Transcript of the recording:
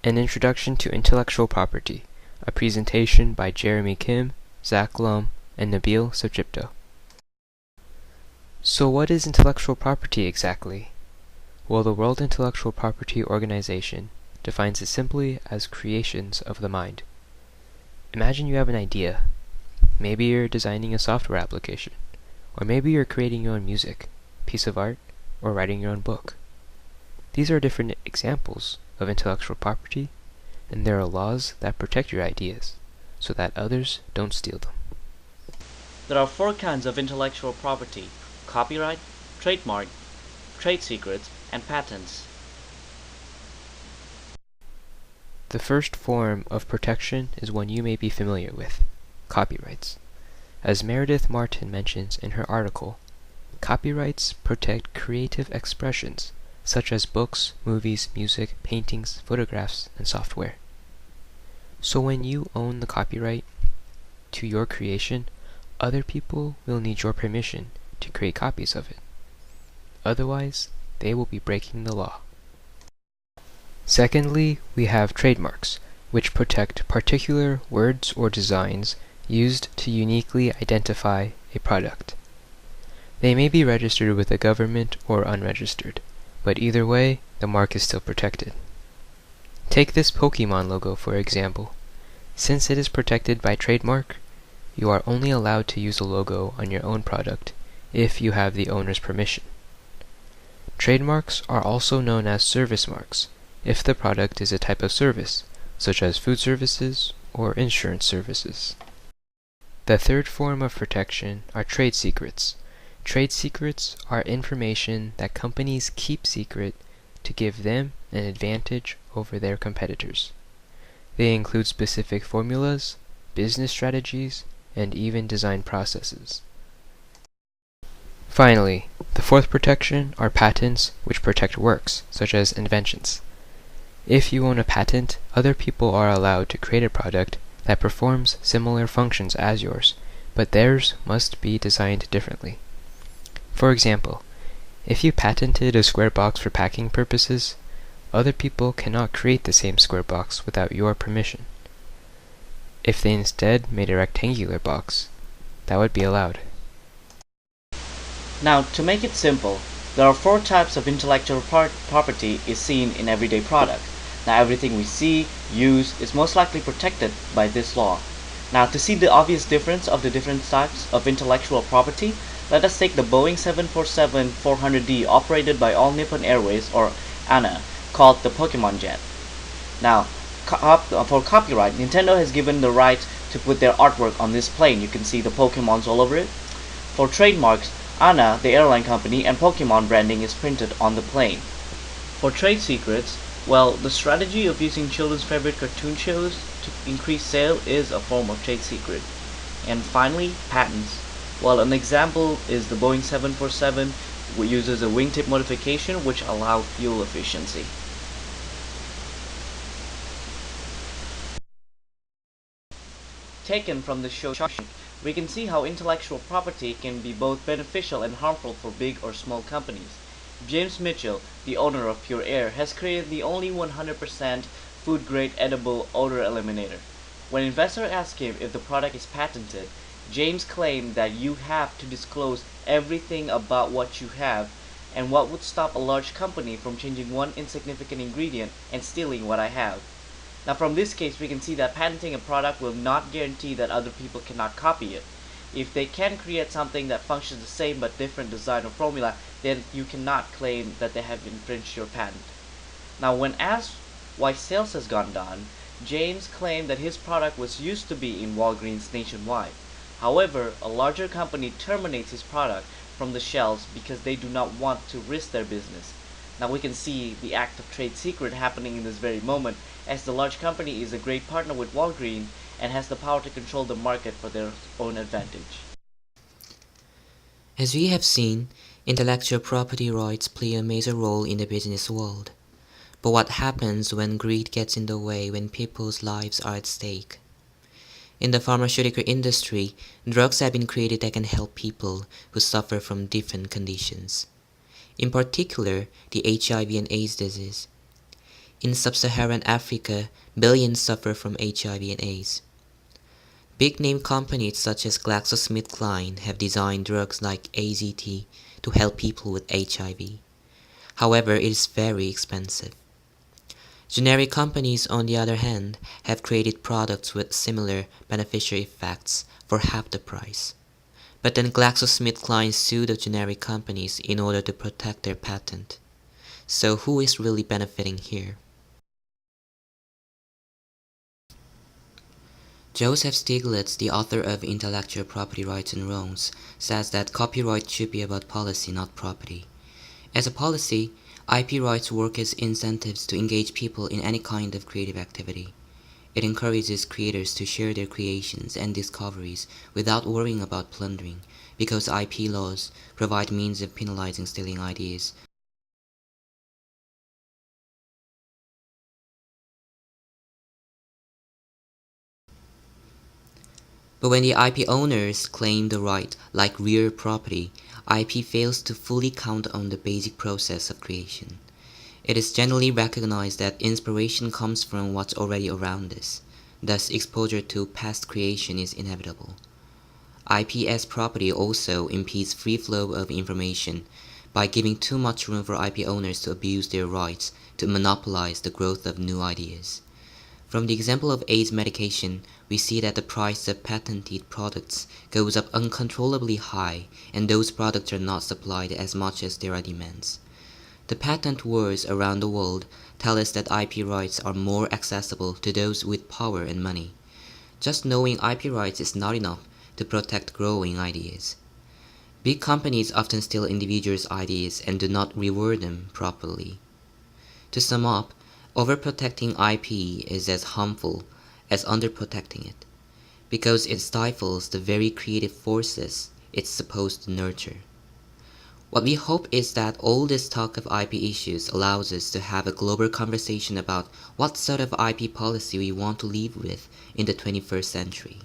An Introduction to Intellectual Property, a presentation by Jeremy Kim, Zach Lum, and Nabil Sajipto. So what is intellectual property exactly? Well, the World Intellectual Property Organization defines it simply as creations of the mind. Imagine you have an idea. Maybe you're designing a software application, or maybe you're creating your own music, piece of art, or writing your own book. These are different examples of intellectual property, and there are laws that protect your ideas so that others don't steal them. There are 4 kinds of intellectual property: copyright, trademark, trade secrets, and patents. The first form of protection is one you may be familiar with: copyrights. As Meredith Martin mentions in her article, copyrights protect creative expressions such as books, movies, music, paintings, photographs, and software. So when you own the copyright to your creation, other people will need your permission to create copies of it. Otherwise, they will be breaking the law. Secondly, we have trademarks, which protect particular words or designs used to uniquely identify a product. They may be registered with the government or unregistered, but either way, the mark is still protected. Take this Pokemon logo for example. Since it is protected by trademark, you are only allowed to use the logo on your own product if you have the owner's permission. Trademarks are also known as service marks if the product is a type of service, such as food services or insurance services. The third form of protection are trade secrets. Trade secrets are information that companies keep secret to give them an advantage over their competitors. They include specific formulas, business strategies, and even design processes. Finally, the fourth protection are patents, which protect works, such as inventions. If you own a patent, other people are allowed to create a product that performs similar functions as yours, but theirs must be designed differently. For example, if you patented a square box for packing purposes, other people cannot create the same square box without your permission. If they instead made a rectangular box, that would be allowed. Now, to make it simple, there are 4 types of intellectual property is seen in everyday products. Now, everything we see, use, is most likely protected by this law. Now, to see the obvious difference of the different types of intellectual property, let us take the Boeing 747-400D operated by All Nippon Airways, or ANA, called the Pokemon Jet. Now, for copyright, Nintendo has given the right to put their artwork on this plane. You can see the Pokemons all over it. For trademarks, ANA, the airline company, and Pokemon branding is printed on the plane. For trade secrets, well, the strategy of using children's favorite cartoon shows to increase sale is a form of trade secret. And finally, patents. Well, an example is the Boeing 747, which uses a wingtip modification which allows fuel efficiency. Taken from the show, we can see how intellectual property can be both beneficial and harmful for big or small companies. James Mitchell, the owner of Pure Air, has created the only 100% food-grade edible odor eliminator. When investors asked him if the product is patented, James claimed that you have to disclose everything about what you have, and what would stop a large company from changing one insignificant ingredient and stealing what I have. Now, from this case, we can see that patenting a product will not guarantee that other people cannot copy it. If they can create something that functions the same but different design or formula, then you cannot claim that they have infringed your patent. Now, when asked why sales has gone down, James claimed that his product was used to be in Walgreens nationwide. However, a larger company terminates his product from the shelves because they do not want to risk their business. Now we can see the act of trade secret happening in this very moment, as the large company is a great partner with Walgreens and has the power to control the market for their own advantage. As we have seen, intellectual property rights play a major role in the business world. But what happens when greed gets in the way when people's lives are at stake? In the pharmaceutical industry, drugs have been created that can help people who suffer from different conditions. In particular, the HIV and AIDS disease. In sub-Saharan Africa, billions suffer from HIV and AIDS. Big-name companies such as GlaxoSmithKline have designed drugs like AZT to help people with HIV. However, it is very expensive. Generic companies, on the other hand, have created products with similar beneficial effects for half the price. But then GlaxoSmithKline sued the generic companies in order to protect their patent. So who is really benefiting here? Joseph Stiglitz, the author of Intellectual Property Rights and Wrongs, says that copyright should be about policy, not property. As a policy, IP rights work as incentives to engage people in any kind of creative activity. It encourages creators to share their creations and discoveries without worrying about plundering, because IP laws provide means of penalizing stealing ideas. But when the IP owners claim the right, like real property, IP fails to fully count on the basic process of creation. It is generally recognized that inspiration comes from what's already around us, thus exposure to past creation is inevitable. IP as property also impedes free flow of information by giving too much room for IP owners to abuse their rights to monopolize the growth of new ideas. From the example of AIDS medication, we see that the price of patented products goes up uncontrollably high, and those products are not supplied as much as there are demands. The patent wars around the world tell us that IP rights are more accessible to those with power and money. Just knowing IP rights is not enough to protect growing ideas. Big companies often steal individuals' ideas and do not reward them properly. To sum up, overprotecting IP is as harmful as underprotecting it, because it stifles the very creative forces it's supposed to nurture. What we hope is that all this talk of IP issues allows us to have a global conversation about what sort of IP policy we want to live with in the 21st century.